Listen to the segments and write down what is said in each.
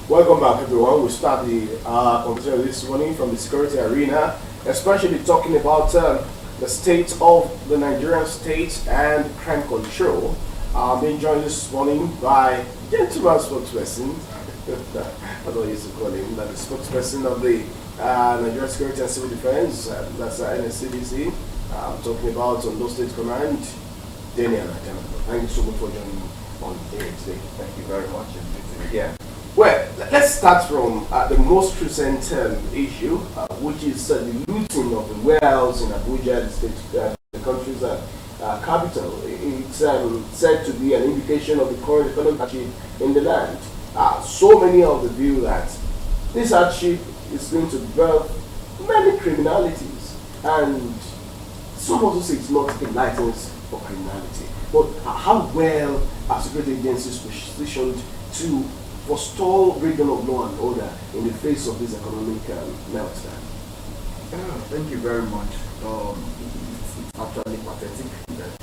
Welcome back, everyone. We start the conversation this morning from the security arena, especially talking about the state of the Nigerian state and crime control. I'm being joined this morning by gentleman spokesperson, I don't used to call him, that the spokesperson of the Nigerian Security and Civil Defense, that's NSCDC. I'm talking about Ondo State Command, Daniel. Thank you so much for joining me on here today. Thank you very much. Yeah. Well, let's start from the most recent issue, which is the looting of the warehouse in Abuja, the country's capital. It's said to be an indication of the current economic hardship in the land. So many of the view that this hardship is going to birth many criminalities, and some also say it's not a license for criminality. But how well are security agencies positioned to forestall regional law and order in the face of this economic meltdown? Thank you very much. It's actually pathetic that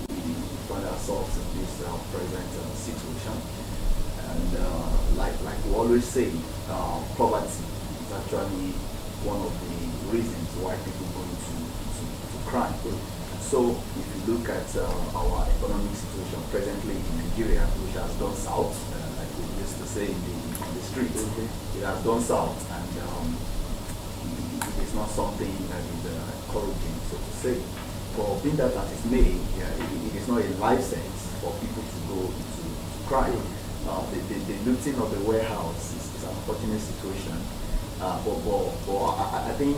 we find ourselves in this present situation. And like we always say, poverty is actually one of the reasons why people go into crime. So if you look at our economic situation presently in Nigeria, which has gone south, like we used to say in the streets, it has gone south, and it is not something that is encouraging, so to say. For being that is made, it is not a license for people to go into crime. The looting of the warehouse is an unfortunate situation, but I think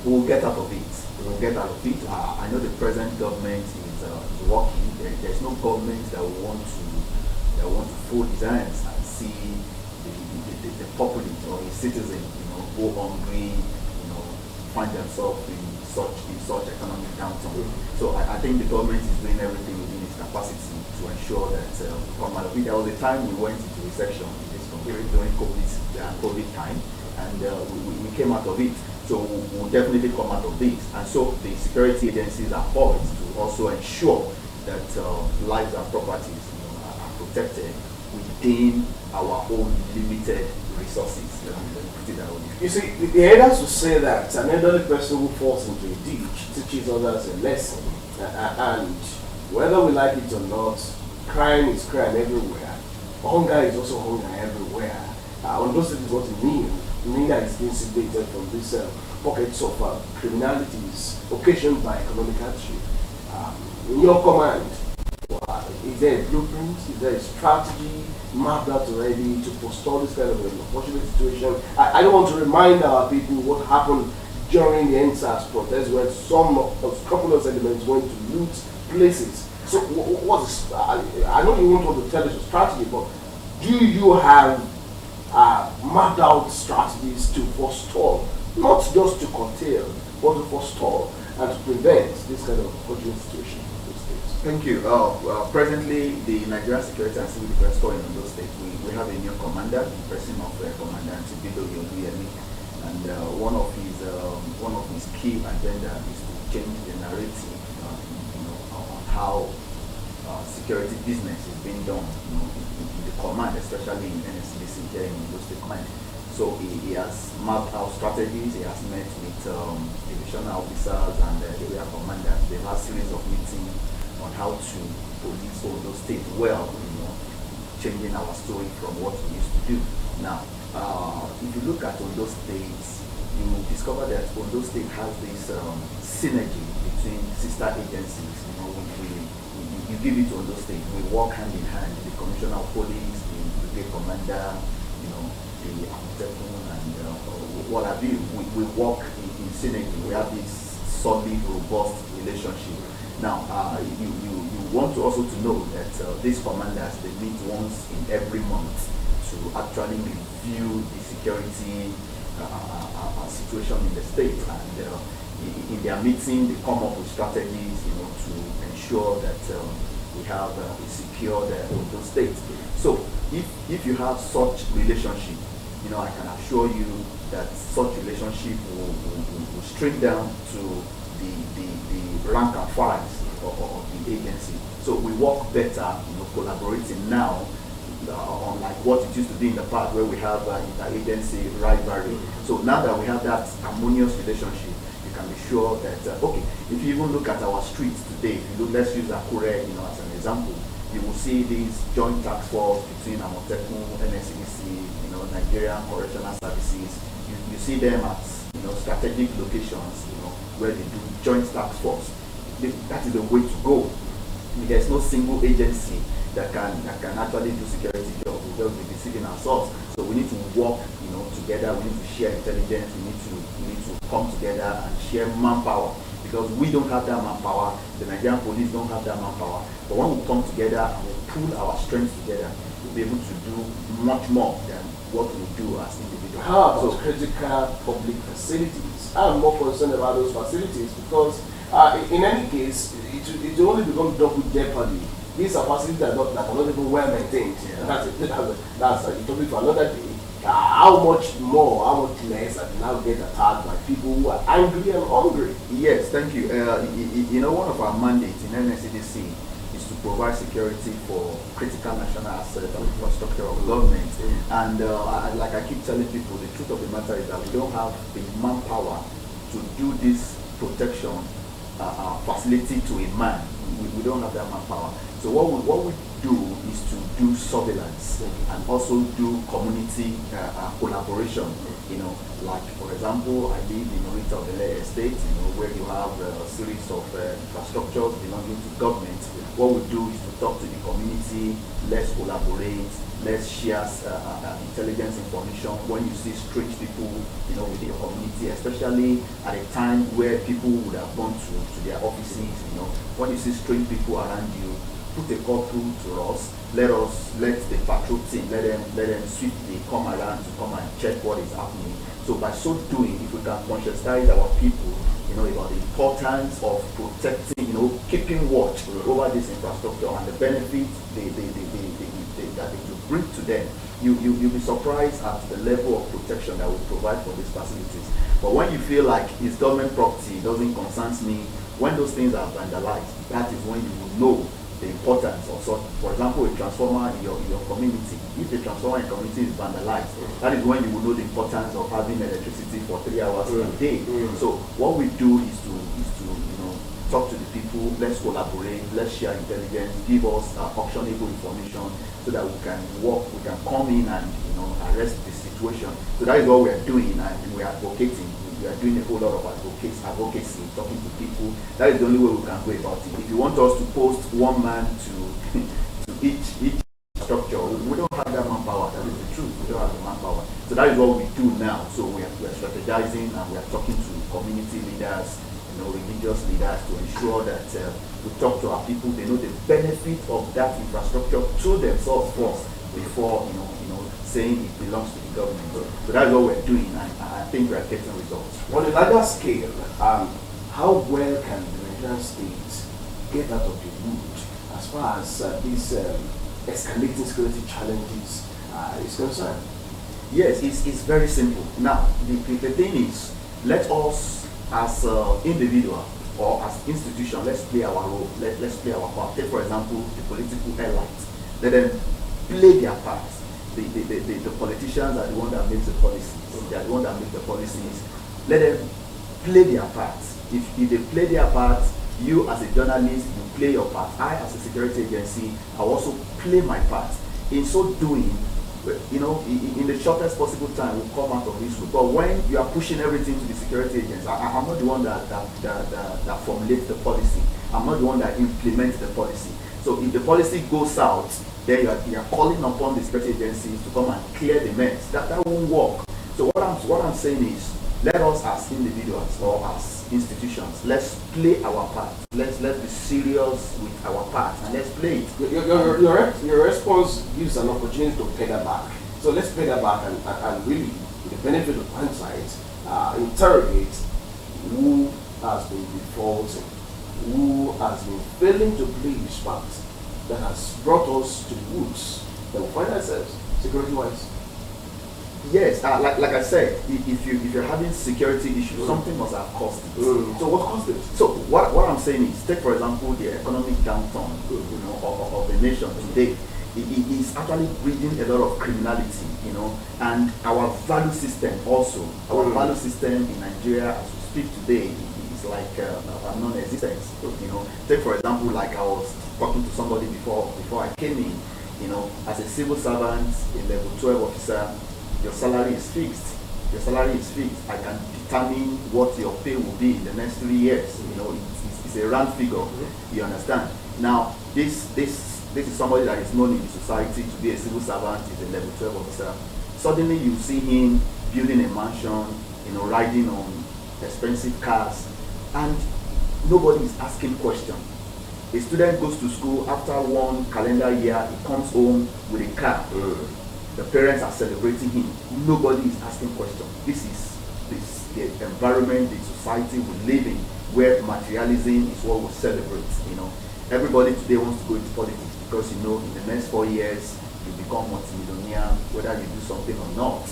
we'll get out of it. We'll get out of it. I know the present government is working. There's no government that will want to fold his hands and see the populace or a citizen, go hungry, find themselves in such economic downturn. So I think the government is doing everything within its capacity to ensure that come out of it. There was a time we went into recession in this country during COVID time, and we came out of it. So we'll definitely come out of this. And so the security agencies are poised to also ensure that lives and properties are protected within our own limited resources. You see, the elders will say that an elderly person who falls into a ditch teaches others a lesson. And whether we like it or not, crime is crime everywhere. Hunger is also hunger everywhere. On those things, what it means. Neither is being segregated from these pockets of criminalities occasioned by economic hardship. In your command, is there a blueprint? Is there a strategy mapped out already to forestall this kind of an unfortunate situation? I don't want to remind our people what happened during the NSAS protest, where some scrupulous elements went to loot places. So, I know you won't want to tell us your strategy, but do you have mapped out strategies to forestall, not just to curtail, but to forestall and to prevent this kind of unfortunate situation in those states? Thank you. Presently, the Nigerian Security and Civil Defense Corps in those states, we have a new commander, the person of Commander Tibido Yoduyemi, and one of his key agenda is to change the narrative, on how security business is being done, in the command, especially in NSCDC here in Ondo State Command. So he has mapped out strategies. He has met with divisional officers and area commanders. They've had a series of meetings on how to police Ondo State well, changing our story from what we used to do. Now, if you look at Ondo State, you will discover that Ondo State has this synergy between sister agencies. You give it to Ondo State. We work hand in hand. The Commissioner of Police, the Brigade Commander, the Amotekun, and what have you. We work in synergy. We have this solid, robust relationship. Now, you want to also to know that these commanders, they meet once in every month to actually review the security situation in the state, and in their meeting they come up with strategies, to ensure that we have a secured Ondo state. So if you have such relationship, I can assure you that such relationship will stream down to the rank and files of the agency. So we work better, collaborating now, unlike what it used to be in the past, where we have interagency rivalry. So now that we have that harmonious relationship, you can be sure that okay, if you even look at our streets today, if you look, let's use Akure, as an example, you will see these joint task force between Amotekun, NSCDC, Nigerian Correctional Services. You see them at strategic locations, where they do joint task force. That is the way to go. There's no single agency that can actually do security job. We'll just be deceiving ourselves. So we need to work, together. We need to share intelligence. We need to come together and share manpower, because we don't have that manpower. The Nigerian police don't have that manpower. But when we come together and we pool our strengths together, we'll be able to do much more than what we do as individuals. How about critical public facilities? I'm more concerned about those facilities because in any case, it will only become double jeopardy. These are facilities that are not even well maintained. Yeah. That's a topic for another day. How much more, how much less are now get attacked by people who are angry and hungry? Yes, thank you. One of our mandates in NSCDC is to provide security for critical national assets and infrastructure of government. And like I keep telling people, the truth of the matter is that we don't have the manpower to do this protection facility to a man. We don't have that manpower. So what we do is to do surveillance and also do community collaboration. Like for example, I live in Orita of the Estate, where you have a series of infrastructures belonging to government. What we do is to talk to the community, let's collaborate, let's share intelligence information. When you see strange people, within your community, especially at a time where people would have gone to their offices, when you see strange people around you, put a call through to us. Let the patrol team, let them swiftly come around to come and check what is happening. So by so doing, if we can conscientize our people, about the importance of protecting, keeping watch over this infrastructure and the benefits that it will bring to them, you'll be surprised at the level of protection that we provide for these facilities. But when you feel like it's government property, it doesn't concern me, when those things are vandalized, that is when you will know the importance of such. For example, a transformer in your community. If the transformer in your community is vandalized, that is when you will know the importance of having electricity for 3 hours a day. So what we do is to talk to the people, let's collaborate, let's share intelligence, give us actionable information so that we can work, we can come in and arrest the situation. So that is what we are doing, and we are advocating. We are doing a whole lot of advocacy, talking to people. That is the only way we can go about it. If you want us to post one man to each structure, we don't have that manpower. That is the truth. We don't have the manpower. So that is what we do now. So we are strategizing, and we are talking to community leaders, religious leaders, to ensure that we talk to our people. They know the benefit of that infrastructure to themselves first before saying it belongs to the government. So that's what we're doing, and I think we're getting results. On a larger scale, how well can the Nigerian state get out of the wood as far as these escalating security challenges is concerned? Yes, it's very simple. Now, the thing is, let us as individual or as institution, let's play our role, let's play our part. Take for example, the political elites. Let them play their part. The politicians are the ones that make the policies. They are the ones that make the policies. Let them play their part. If they play their part, you as a journalist, you play your part. I as a security agency, I also play my part. In so doing, in the shortest possible time, we'll come out of this route. But when you are pushing everything to the security agents, I'm not the one that formulates the policy. I'm not the one that implements the policy. So if the policy goes south, then you are calling upon the security agencies to come and clear the mess. That won't work. So what I'm saying is, let us as individuals or as institutions, let's play our part. Let's be serious with our part and let's play it. Your response gives an opportunity to pay that back. So let's pay that back and really, with the benefit of hindsight, interrogate who has been defaulting, who has been failing to play his part that has brought us to the woods that we find ourselves security-wise. Yes, like I said, if you're having security issues, something must have caused it. So what caused it? So what I'm saying is, take for example the economic downturn, of the nation today. It is actually breeding a lot of criminality, and our value system also. Our value system in Nigeria, as we speak today, is like a non-existent. Take for example, like I was talking to somebody before I came in. As a civil servant, a level 12 officer, your salary is fixed. Your salary is fixed. I can determine what your pay will be in the next 3 years. It's a round figure. You understand? Now, this is somebody that is known in the society to be a civil servant, is a level 12 officer. Suddenly you see him building a mansion, riding on expensive cars, and nobody is asking questions. A student goes to school, after one calendar year, he comes home with a car. The parents are celebrating him. Nobody is asking questions. This is the environment, the society we live in, where materialism is what we celebrate. Everybody today wants to go into politics because in the next 4 years you become multimillionaire, whether you do something or not.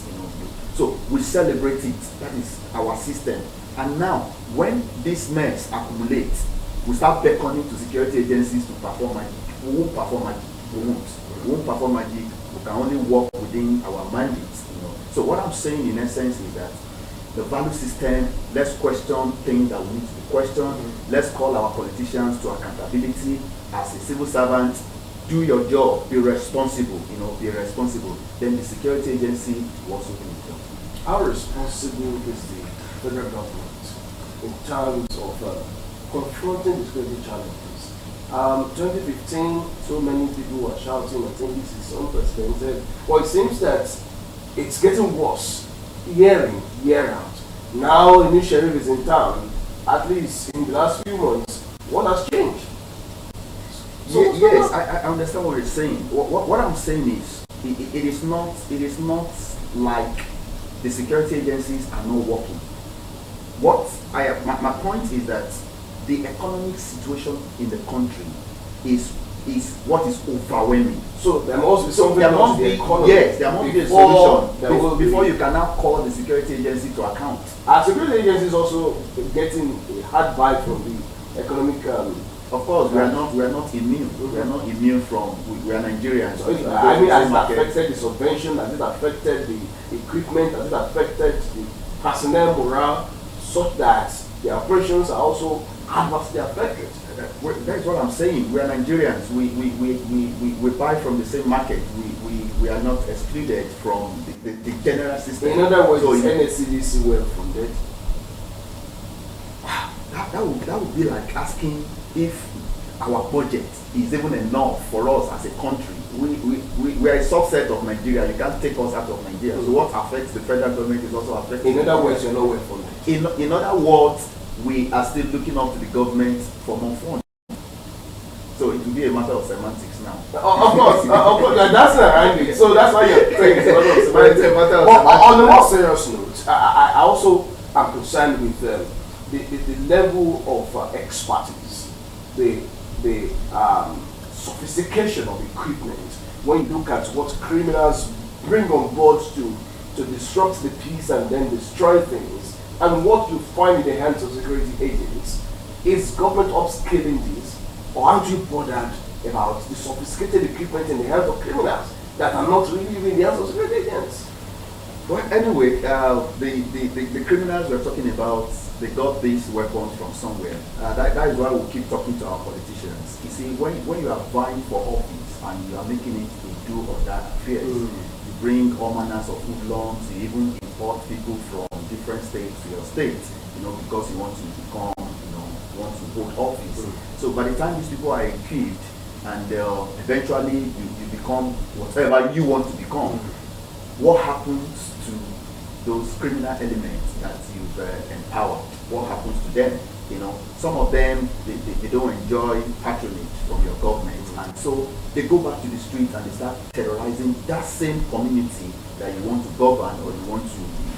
So we celebrate it. That is our system. And now, when this mess accumulates, we start beckoning to security agencies to perform magic. We won't perform magic. We won't perform magic. We can only work within our mandates. So what I'm saying in essence is that the value system, let's question things that we need to be questioned. Let's call our politicians to accountability. As a civil servant, do your job, be responsible, be responsible. Then the security agency will also do its job. How responsible is the federal government in terms of confronting the security challenges? 2015, so many people were shouting, I think this is unprecedented. Well, it seems that it's getting worse year in, year out. Now a new sheriff is in town. At least in the last few months, what has changed? So yes, I understand what you're saying. What I'm saying is, it is not like the security agencies are not working. My point is that the economic situation in the country is what is overwhelming. So there must be something there must to the be, economy. yes, there must be a solution before you can now call the security agency to account. Our security agency is also getting a hard bite from the economic. Of course, we are not immune. We are not immune from. We are Nigerians. So has it affected the subvention? Has it affected the equipment? Has it affected the personnel morale, such that the operations are also adversely affected? That's what I'm saying. We are Nigerians. We buy from the same market. We are not excluded from the general system. In other words, is NSCDC well funded? That would be like asking if our budget is even enough for us as a country. We are a subset of Nigeria. You can't take us out of Nigeria. So what affects the federal government is also affecting. In other words, you're not well funded. In other words, we are still looking up to the government for more funds. So it will be a matter of semantics now. Of course, that's not handy. So that's why you're saying it's a matter of semantics. But on a more serious note, I also am concerned with the level of expertise, the sophistication of equipment. When you look at what criminals bring on board to disrupt the peace and then destroy things, and what you find in the hands of security agents, is government upscaling this? Or aren't you bothered about the sophisticated equipment in the hands of criminals that are not really in the hands of security agents? Well, anyway, the criminals we're talking about, they got these weapons from somewhere. That is why we keep talking to our politicians. You see, when you are vying for office and you are making it a do or die affair, you bring all manners of hoodlums, you even import people from different states to your state, because you want to become, want to hold office. So by the time these people are equipped and eventually you become whatever you want to become, what happens to those criminal elements that you've empowered, what happens to them? You know, some of them, they don't enjoy patronage from your government, and so they go back to the streets and they start terrorizing that same community that you want to govern or you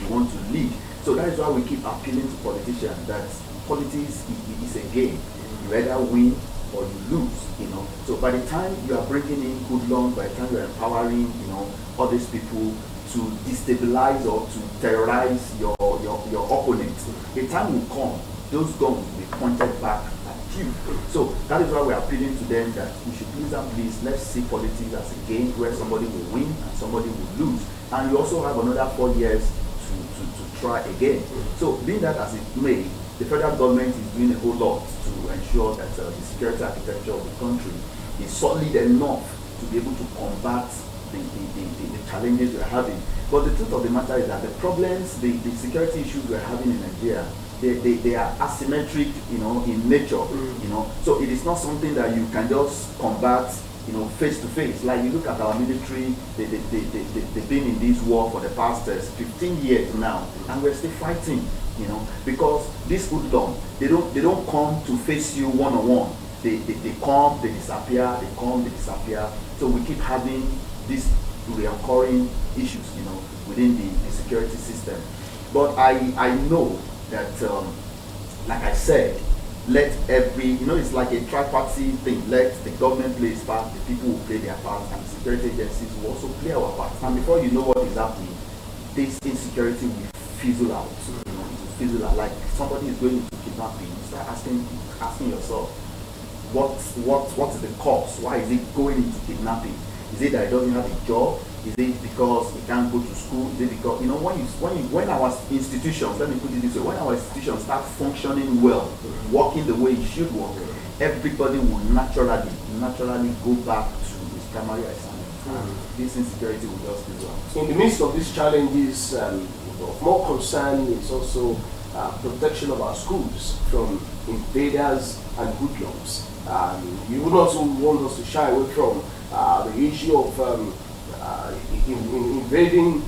want to lead. So that is why we keep appealing to politicians that politics is a game. You either win or you lose, you know. So by the time you are bringing in good laws, by the time you are empowering, you know, all these people to destabilize or to terrorize your opponents, a time will come, those guns will be pointed back at you. So that is why we are appealing to them that we should please and please, let's see politics as a game where somebody will win and somebody will lose. And you also have another 4 years to try again. So being that as it may, the federal government is doing a whole lot to ensure that the security architecture of the country is solid enough to be able to combat the challenges we're having. But the truth of the matter is that the problems, the security issues we're having in Nigeria, they are asymmetric, you know, in nature, you know. So it is not something that you can just combat, you know, face to face. Like you look at our military, they've been in this war for the past 15 years now, and we're still fighting, you know, because this hoodlum, they don't come to face you one-on-one. They come, they disappear, they come, they disappear. So we keep having these recurring issues, you know, within the security system. But I know that, like I said, let every, you know, it's like a tripartite thing. Let the government play its part, the people will play their part, and the security agencies will also play our part. And before you know what is happening, this insecurity will fizzle out. You know, it will fizzle out. Like somebody is going into kidnapping, you start asking yourself, what is the cause? Why is it going into kidnapping? Is it that he doesn't have a job? Is it because he can't go to school? Is it because, you know, when our institutions, let me put it this way, when our institutions start functioning well, working the way it should work, everybody will naturally go back to his primary assignment. This insecurity will just be well. In the midst of these challenges, of more concern is also protection of our schools from invaders and hoodlums. You would also want us to shy away from the issue of invading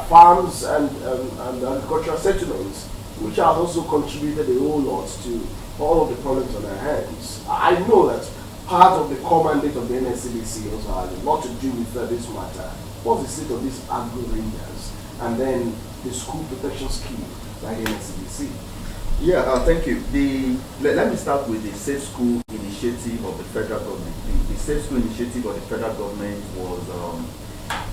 farms and agricultural settlements, which has also contributed a whole lot to all of the problems on our hands. I know that part of the core mandate of the NSCDC also has a lot to do with this matter. What's the state of these agro rangers and then the school protection scheme by the NSCDC? Yeah, thank you. Let me start with the Safe School Initiative of the federal government. The Safe School Initiative of the federal government was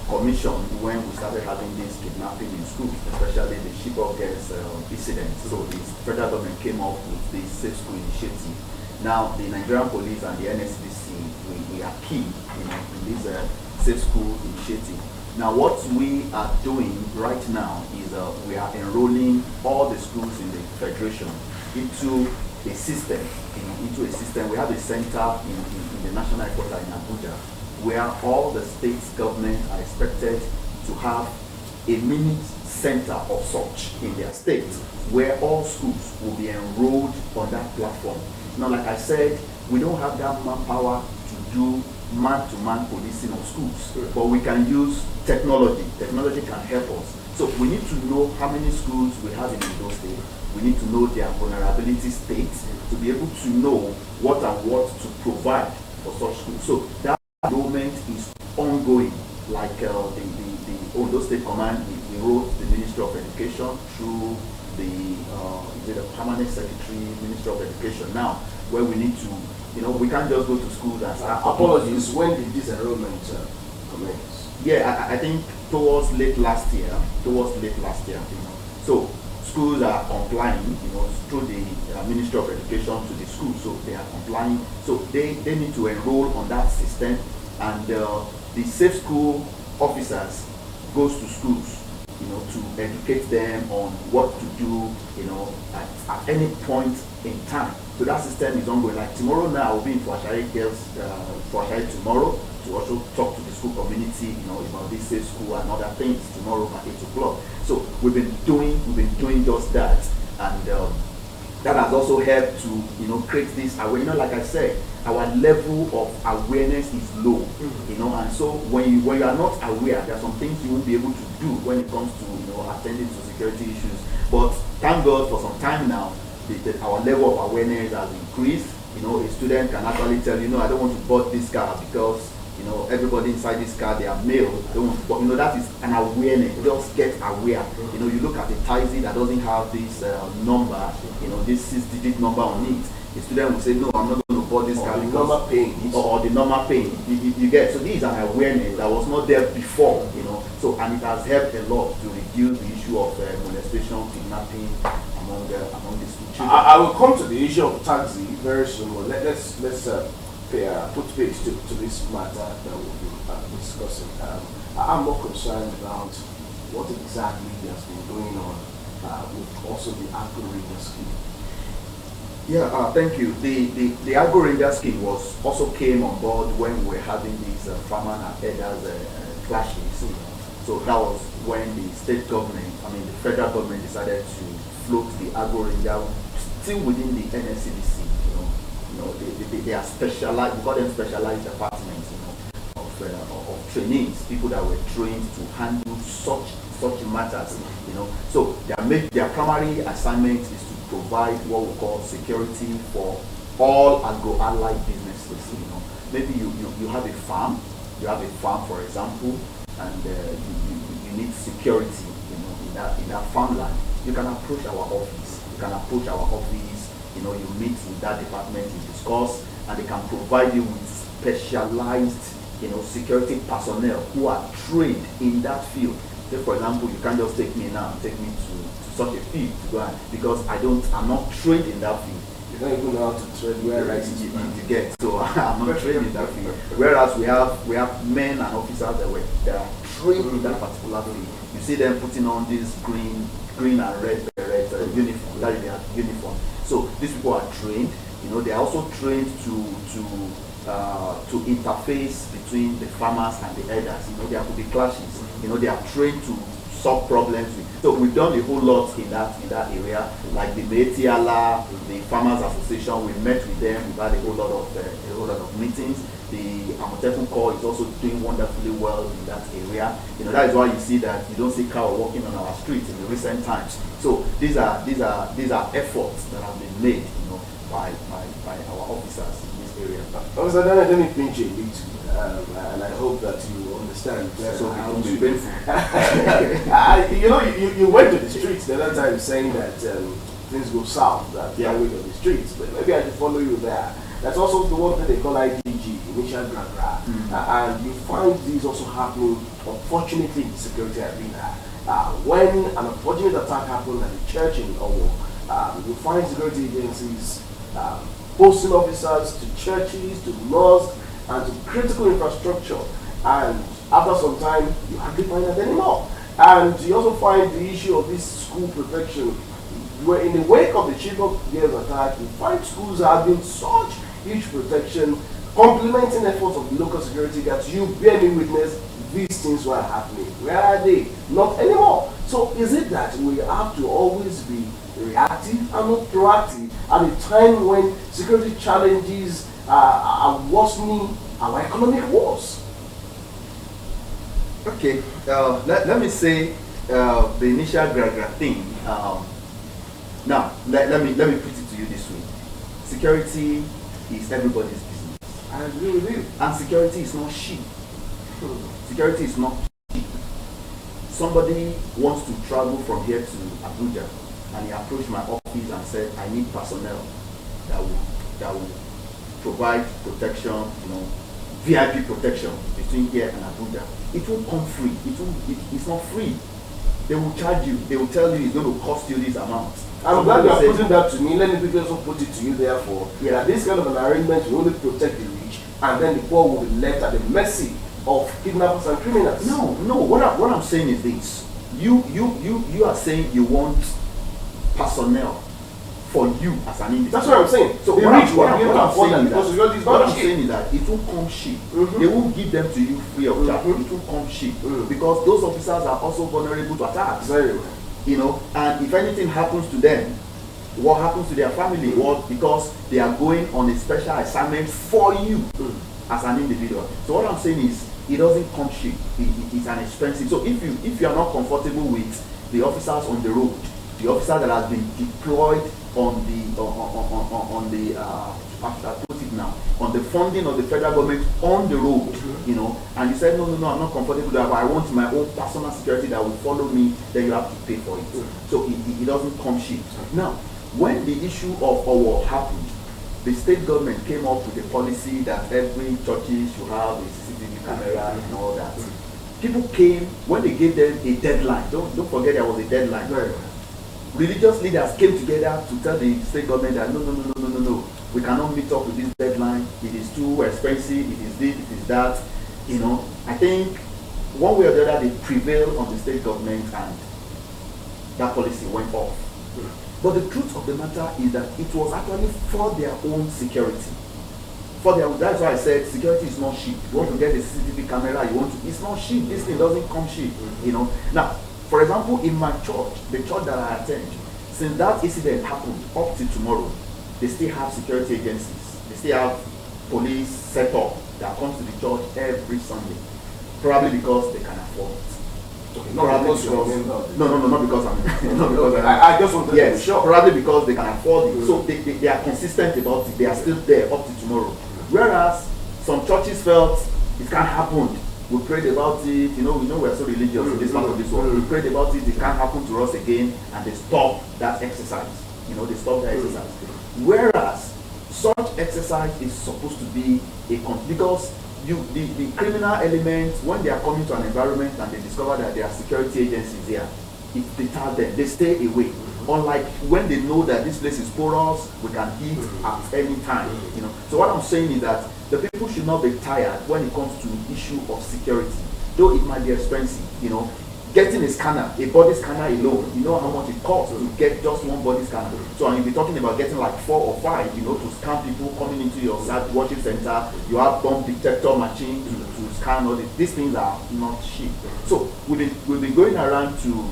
commissioned when we started having this kidnapping in schools, especially the Chibok girls incident. So the federal government came up with the Safe School Initiative. Now the Nigerian police and the NSDC, we are key in this Safe School Initiative. Now what we are doing right now is we are enrolling all the schools in the federation into a system. We have a center in the national headquarters in Abuja, where all the state governments are expected to have a mini center of such in their state, where all schools will be enrolled on that platform. Now, like I said, we don't have that manpower to do man-to-man policing of schools, but we can use technology. Technology can help us. So we need to know how many schools we have in those states. We need to know their vulnerability states to be able to know what to provide for such schools. So that enrollment is ongoing. Like the Ondo State Command, we wrote the Ministry of Education through the permanent secretary, Ministry of Education now, where we need to, you know, we can't just go to school and start. Apologies, when did this enrollment commence? Yeah, I think towards late last year, you know. So schools are complying, you know, through the Ministry of Education to the schools, so they are complying. So they need to enroll on that system, and the safe school officers goes to schools, you know, to educate them on what to do, you know, at any point in time. So that system is ongoing. Like tomorrow now, I will be in Fuashari Girls, Fuashari tomorrow, to also talk to the school community, you know, about this safe school and other things tomorrow at 8 o'clock. So we've been doing just that, and that has also helped to, you know, create this awareness. You know, like I said, our level of awareness is low, you know, and so when you are not aware, there are some things you won't be able to do when it comes to, you attending to security issues. But thank God for some time now, our level of awareness has increased. A student can actually tell I don't want to board this car because everybody inside this car, they are male. They don't want to board. That is an awareness. Just get aware. You look at a taxi that doesn't have this number, this 6-digit number on it. The student will say, no, I'm not going to board this car because or the number pain. You get. So this is an awareness that was not there before. So and it has helped a lot to reduce the issue of molestation, kidnapping among the school children. I will come to the issue of taxi very soon. Well, let's put face to this matter that we'll be discussing. I'm more concerned about what exactly has been going on with also the Agro Ranger scheme. Yeah, thank you. The Agro Ranger scheme also came on board when we were having these farmer and herders clashes. So that was when the state government, the federal government decided to float the Agro Ranger still within the NSCDC. They are specialized. We call them specialized departments. Of trainees, people that were trained to handle such matters. So their primary assignment is to provide what we call security for all agro-allied businesses. Maybe you have a farm. You have a farm, for example, and you need security. In that farmland, you can approach our office. You meet with that department, you discuss, and they can provide you with specialized, security personnel who are trained in that field. Say, for example, you can't just take me to such a field to go on because I'm not trained in that field. You don't even know how to trade where rice you get. So I'm not trained in that field. Whereas we have men and officers that are trained in that particular field. You see them putting on this green and red beret uniform. That is their uniform. So these people are trained. They are also trained to interface between the farmers and the herders. There could be clashes. They are trained to solve problems. So we've done a whole lot in that area, like the Metiala, the Farmers Association. We met with them. We've had a whole lot of meetings. The Amotekun Corps is also doing wonderfully well in that area. That is why you see that you don't see cows walking on our streets in the recent times. So these are efforts that have been made, by our officers in this area. Officer, let me pinch you a bit, and I hope that you understand. So how to be painful. You went to the streets the other time saying that things go south, that way on the streets, but maybe I should follow you there. That's also the one that they call IGG, initial gra. And you find these also happening, unfortunately, in the security arena. When an unfortunate attack happened at the church in Owo, you find security agencies posting officers to churches, to mosques, and to critical infrastructure. And after some time, you hardly find that anymore. And you also find the issue of this school protection, where in the wake of the Chibok girls attack, you find schools having such huge protection, complementing efforts of the local security guards. You bear me witness, these things were happening. Where are they? Not anymore. So is it that we have to always be reactive and not proactive at a time when security challenges are worsening our economic woes? Okay, let me say the initial gra thing. Now, let me put it to you this way. Security is everybody's business. I agree with you. And security is not cheap. Security is not cheap. Somebody wants to travel from here to Abuja, and he approached my office and said, I need personnel that will provide protection, VIP protection between here and Abuja. It won't come free. It's not free. They will charge you. They will tell you it's going to cost you this amount. I'm glad you are putting that to me. Let me quickly also put it to you, therefore. Yeah, this kind of an arrangement will only protect the rich, and then the poor will be left at the mercy of kidnappers and criminals. No. What I'm saying is this. You are saying you want personnel for you as an individual. That's what I'm saying. So the rich will be able to afford them because security is not cheap. What I'm saying is that it won't come cheap. They won't give them to you free of charge. It won't come cheap because those officers are also vulnerable to attacks. Very well. And if anything happens to them, what happens to their family? Because they are going on a special assignment for you as an individual. So what I'm saying is, it doesn't come cheap. It's an expensive. So if you are not comfortable with the officers on the road, the officer that has been deployed on the I put it now, on the funding of the federal government on the road, you know, and you said, no, I'm not comfortable with that, but I want my own personal security that will follow me, then you have to pay for it. So it doesn't come cheap. Now, when the issue of Owo happened, the state government came up with a policy that every churches should have a CCTV camera and all that. People came, when they gave them a deadline, don't forget there was a deadline. Right. Religious leaders came together to tell the state government that no, we cannot meet up with this deadline. It is too expensive. It is this. It is that. You know, I think one way or the other they prevailed on the state government, and that policy went off. But the truth of the matter is that it was actually for their own security. That's why I said security is not cheap. You want to get a CCTV camera, it's not cheap. This thing doesn't come cheap. You know. Now, for example, in my church, the church that I attend, since that incident happened up to tomorrow, they still have security agencies. They still have police set up that comes to the church every Sunday. Probably because they can afford it. Okay, not because you're a member. No, not because I'm not because I just want to yes, be sure. Probably because they can afford it. So they are consistent about it. They are still there up to tomorrow. Whereas some churches felt it can't happen. We prayed about it, we know we're so religious in this part of this world. We prayed about it can't happen to us again, and they stopped that exercise. They stopped that exercise. Whereas such exercise is supposed to be because the criminal elements, when they are coming to an environment and they discover that there are security agencies there, it deters them. They stay away. Unlike when they know that this place is porous, we can hit at any time. So what I'm saying is that the people should not be tired when it comes to issue of security, though it might be expensive. Getting a scanner, a body scanner alone, you know how much it costs to get just one body scanner. So you'll be talking about getting like 4 or 5, to scan people coming into your worship center. You have bomb detector machine to scan all this. These things are not cheap. So we've been going around to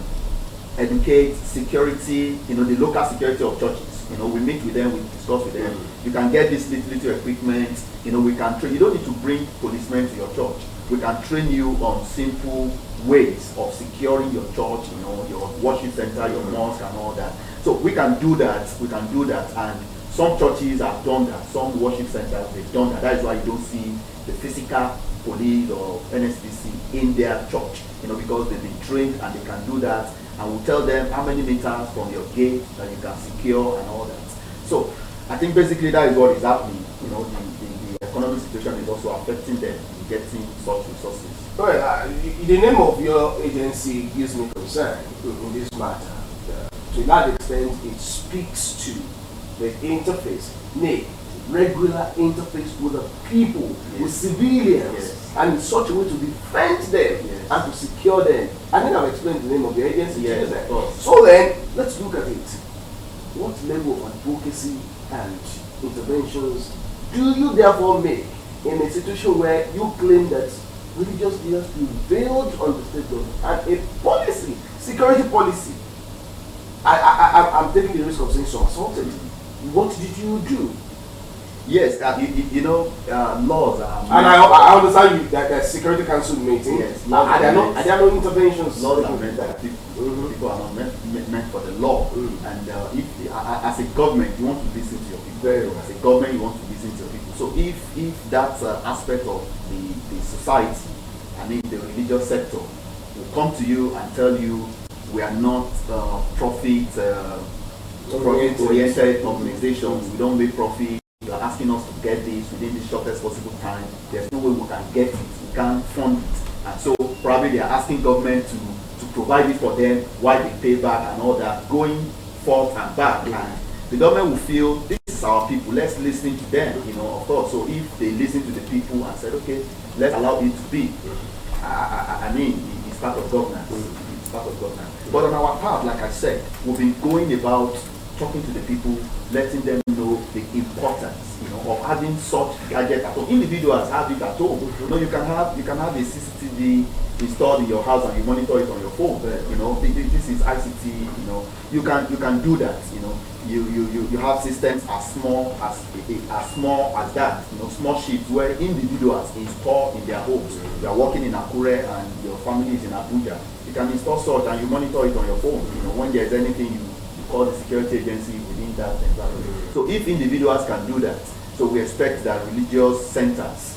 educate security, the local security of churches. We meet with them, we discuss with them. You can get this little equipment. We can train. You don't need to bring policemen to your church. We can train you on simple ways of securing your church, your worship center, your mosque, and all that. So we can do that. And some churches have done that. Some worship centers, they've done that. That is why you don't see the physical police or NSPC in their church, because they've been trained and they can do that. And we'll tell them how many meters from your gate that you can secure and all that. So I think basically that is what is happening. The economic situation is also affecting them in getting such resources. Well, the name of your agency gives me concern in this matter. To that extent, it speaks to the interface, regular interface with the people, with civilians, and in such a way to defend them and to secure them. I think I've explained the name of the agency. So then, let's look at it. What level of advocacy and interventions do you therefore make in a situation where you claim that religious leaders prevailed on the state government and a policy, security policy? I'm taking the risk of saying some assaulted. What did you do? Yes, laws are... And I understand that the Security Council meeting. Yes, are there no interventions? Laws are meant for people. People are not meant for the law. And if, as a government, you want to listen to your people. As a government, you want to listen to your people. So if that aspect of the society, the religious sector, will come to you and tell you, we are not profit-oriented organizations, we don't make profit, you are asking us to get this within the shortest possible time, there's no way we can get it, we can't fund it. And so probably they are asking government to provide it for them while they pay back and all that, going forth and back. And the government will feel, this is our people, let's listen to them, of course. So if they listen to the people and said, okay, let's allow it to be. It's part of governance. It's part of governance. But on our part, like I said, we've been going about talking to the people, letting them know the importance, of having such gadget at home. Individuals have it at home. You can have a CCTV installed in your house and you monitor it on your phone. This is ICT. You can do that. You have systems as small as that. Small ships where individuals install in their homes. You are working in Akure and your family is in Abuja. You can install such and you monitor it on your phone. When there is anything, you call the security agency within that environment. So if individuals can do that, so we expect that religious centers,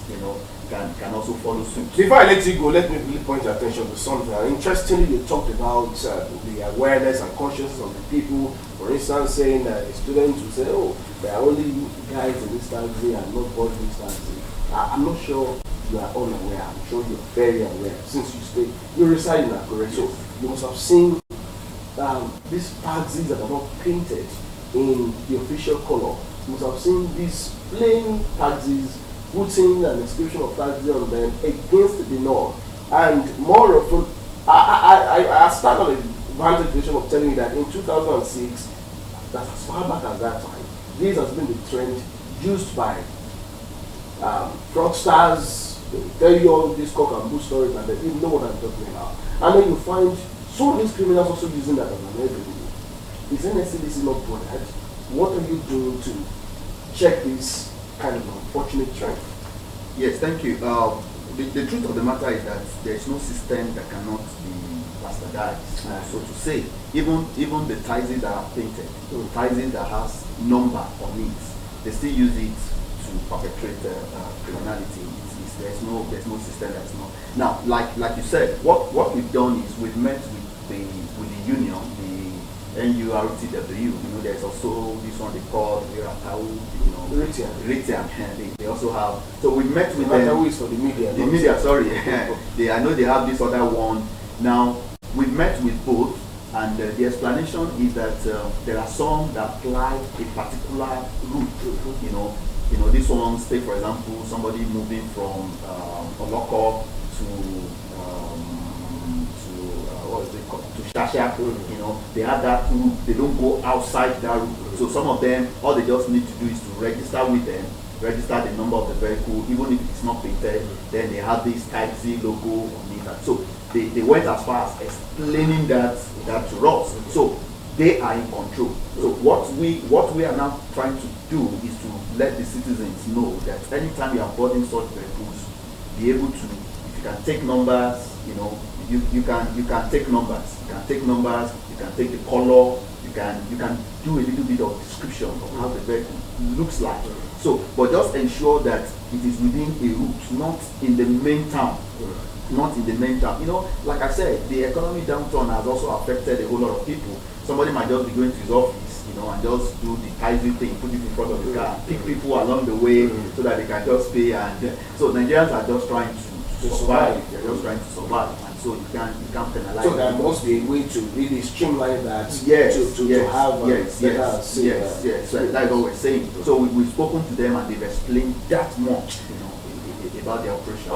can also follow suit. Before I let you go, let me really point your attention to something. Interestingly, you talked about the awareness and consciousness of the people. For instance, saying that a student will say, "Oh, there are only guys in this taxi and not boys in this taxi." I'm not sure you are unaware. I'm sure you're very aware since you reside in Akure. So you must have seen these taxis that are not painted in the official color. You must have seen these plain taxis putting an inscription of taxi on them against the norm. And more often, I stand on a vantage position of telling you that in 2006, that's as far back as that time, this has been the trend used by fraudsters. They tell you all these cock and bull stories and they even know what I'm talking about. And then you find some of these criminals also using that as an evidence. Is NSCDC not bothered? What are you doing to check this kind of unfortunate trend? Yes, thank you. The truth of the matter is that there is no system that cannot be bastardized. So to say, even the taxis that are painted, taxis that has number on it, they still use it to perpetrate criminality. There's no system that's not. Now, like you said, what we've done is we've met with the union, the NURTW. There's also this one they call Ritian. They also have. So we met with them. Ritian is for the media. The media, sorry. I know they have this other one. Now we've met with both, and the explanation is that there are some that apply a particular route. This one, say for example, somebody moving from Oloko to Shasha, they have that route. They don't go outside that route. So some of them, all they just need to do is to register with them, register the number of the vehicle, even if it's not painted. Then they have this Type Z logo on it. So they went as far as explaining that to us. So they are in control. So what we are now trying to do is to let the citizens know that anytime you are boarding such vehicles, be able to, if you can take numbers, you can take numbers. You can take the color. You can do a little bit of description of how the vehicle looks like. So, but just ensure that it is within a route, not in the main town. Not in the main town. Like I said, the economic downturn has also affected a whole lot of people. Somebody might just be going to his office, and just do the Kaizen thing, put it in front of the car, pick people along the way so that they can just pay. And so Nigerians are just trying to survive. They're just trying to survive, and so you can't penalize. So there must be a way to really streamline that. Yes, to have yes. So that's what we're saying. So we've spoken to them and they've explained that much, about the operation.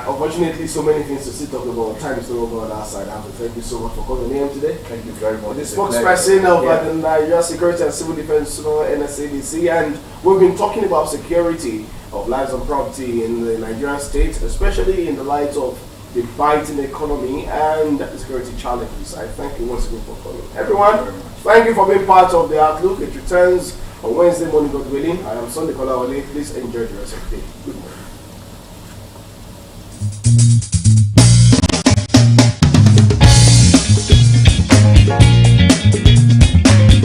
Unfortunately, so many things to still talk about. Time is not over on our side. I have to thank you so much for coming here today. Thank you very much. The spokesperson of the Nigeria Security and Civil Defense, NSCDC, and we've been talking about security of lives and property in the Nigerian state, especially in the light of the biting economy and security challenges. I thank you once again for coming. Everyone, thank you for being part of the Outlook. It returns on Wednesday morning, God willing. I am Sunday Kolawole. Please enjoy the rest of the day. Good morning.